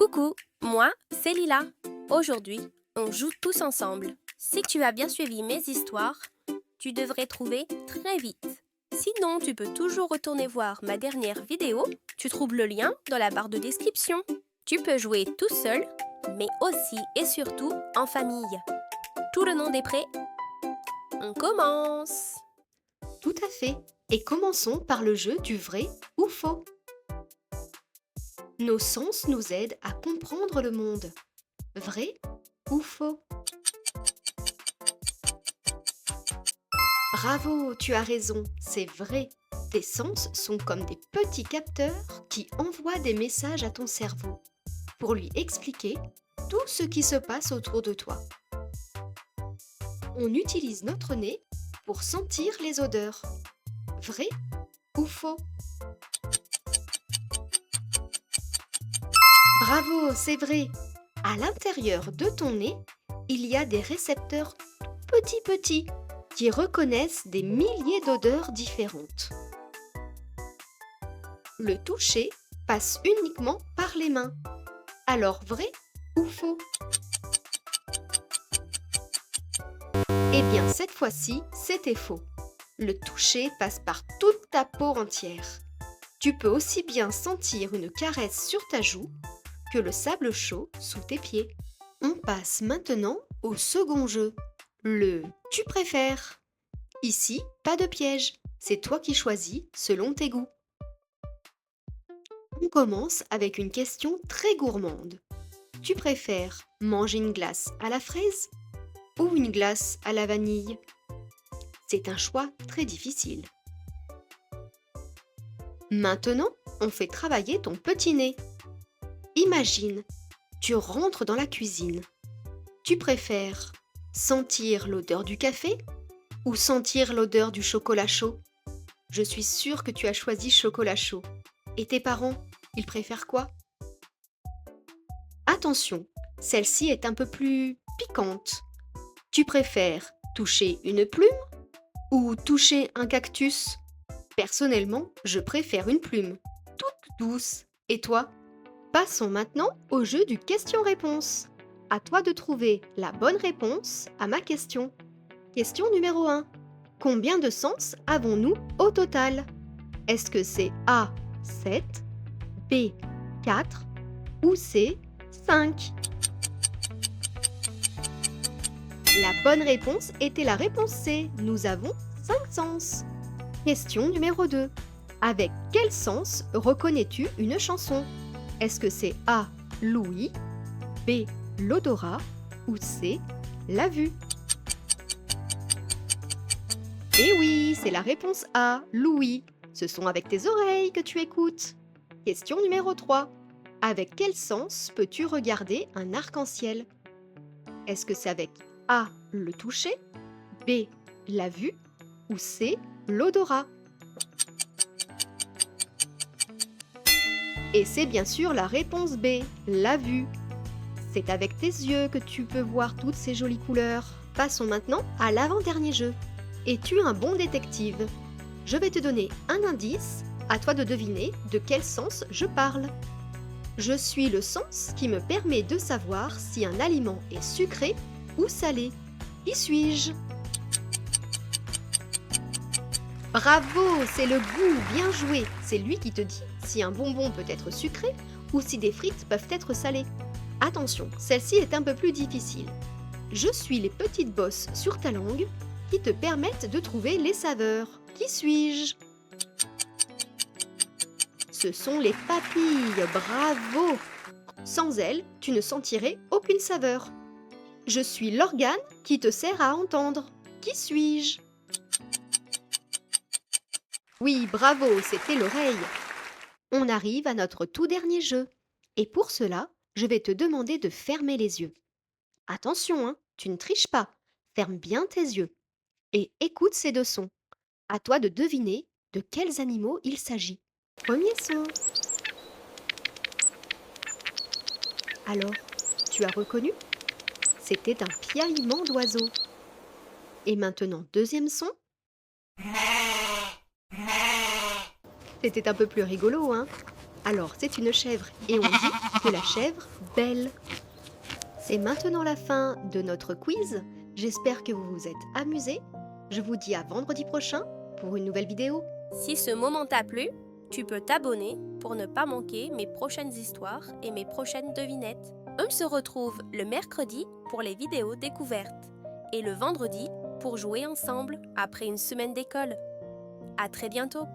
Coucou, moi, c'est Lila. Aujourd'hui, on joue tous ensemble. Si tu as bien suivi mes histoires, tu devrais trouver très vite. Sinon, tu peux toujours retourner voir ma dernière vidéo. Tu trouves le lien dans la barre de description. Tu peux jouer tout seul, mais aussi et surtout en famille. Tout le monde est prêt? On commence! Tout à fait. Et commençons par le jeu du vrai ou faux. Nos sens nous aident à comprendre le monde. Vrai ou faux? Bravo, tu as raison, c'est vrai. Tes sens sont comme des petits capteurs qui envoient des messages à ton cerveau pour lui expliquer tout ce qui se passe autour de toi. On utilise notre nez pour sentir les odeurs. Vrai ou faux? Bravo, c'est vrai. À l'intérieur de ton nez, il y a des récepteurs petits qui reconnaissent des milliers d'odeurs différentes. Le toucher passe uniquement par les mains. Alors vrai ou faux? Eh bien, cette fois-ci, c'était faux. Le toucher passe par toute ta peau entière. Tu peux aussi bien sentir une caresse sur ta joue que le sable chaud sous tes pieds. On passe maintenant au second jeu, le tu préfères. Ici, pas de piège, c'est toi qui choisis selon tes goûts. On commence avec une question très gourmande. Tu préfères manger une glace à la fraise ou une glace à la vanille? C'est un choix très difficile. Maintenant, on fait travailler ton petit nez. Imagine, tu rentres dans la cuisine. Tu préfères sentir l'odeur du café ou sentir l'odeur du chocolat chaud? Je suis sûre que tu as choisi chocolat chaud. Et tes parents, ils préfèrent quoi? Attention, celle-ci est un peu plus piquante. Tu préfères toucher une plume ou toucher un cactus? Personnellement, je préfère une plume, toute douce. Et toi? Passons maintenant au jeu du question-réponse. À toi de trouver la bonne réponse à ma question. Question numéro 1. Combien de sens avons-nous au total? Est-ce que c'est A, 7, B, 4 ou C, 5? La bonne réponse était la réponse C. Nous avons 5 sens. Question numéro 2. Avec quel sens reconnais-tu une chanson? Est-ce que c'est A, l'ouïe, B, l'odorat ou C, la vue? Eh oui, c'est la réponse A, l'ouïe. Ce sont avec tes oreilles que tu écoutes. Question numéro 3. Avec quel sens peux-tu regarder un arc-en-ciel? Est-ce que c'est avec A, le toucher, B, la vue ou C, l'odorat? Et c'est bien sûr la réponse B, la vue. C'est avec tes yeux que tu peux voir toutes ces jolies couleurs. Passons maintenant à l'avant-dernier jeu. Es-tu un bon détective? Je vais te donner un indice, à toi de deviner de quel sens je parle. Je suis le sens qui me permet de savoir si un aliment est sucré ou salé. Qui suis-je? Bravo, c'est le goût, bien joué. C'est lui qui te dit si un bonbon peut être sucré ou si des frites peuvent être salées. Attention, celle-ci est un peu plus difficile. Je suis les petites bosses sur ta langue qui te permettent de trouver les saveurs. Qui suis-je? Ce sont les papilles, bravo! Sans elles, tu ne sentirais aucune saveur. Je suis l'organe qui te sert à entendre. Qui suis-je? Oui, bravo, c'était l'oreille. On arrive à notre tout dernier jeu. Et pour cela, je vais te demander de fermer les yeux. Attention, hein, tu ne triches pas. Ferme bien tes yeux. Et écoute ces deux sons. À toi de deviner de quels animaux il s'agit. Premier son. Alors, tu as reconnu? C'était un piaillement d'oiseau. Et maintenant, deuxième son. C'était un peu plus rigolo, hein? Alors c'est une chèvre et on dit que la chèvre belle. C'est maintenant la fin de notre quiz. J'espère que vous vous êtes amusés. Je vous dis à vendredi prochain pour une nouvelle vidéo. Si ce moment t'a plu, tu peux t'abonner pour ne pas manquer mes prochaines histoires et mes prochaines devinettes. On se retrouve le mercredi pour les vidéos découvertes et le vendredi pour jouer ensemble après une semaine d'école. À très bientôt!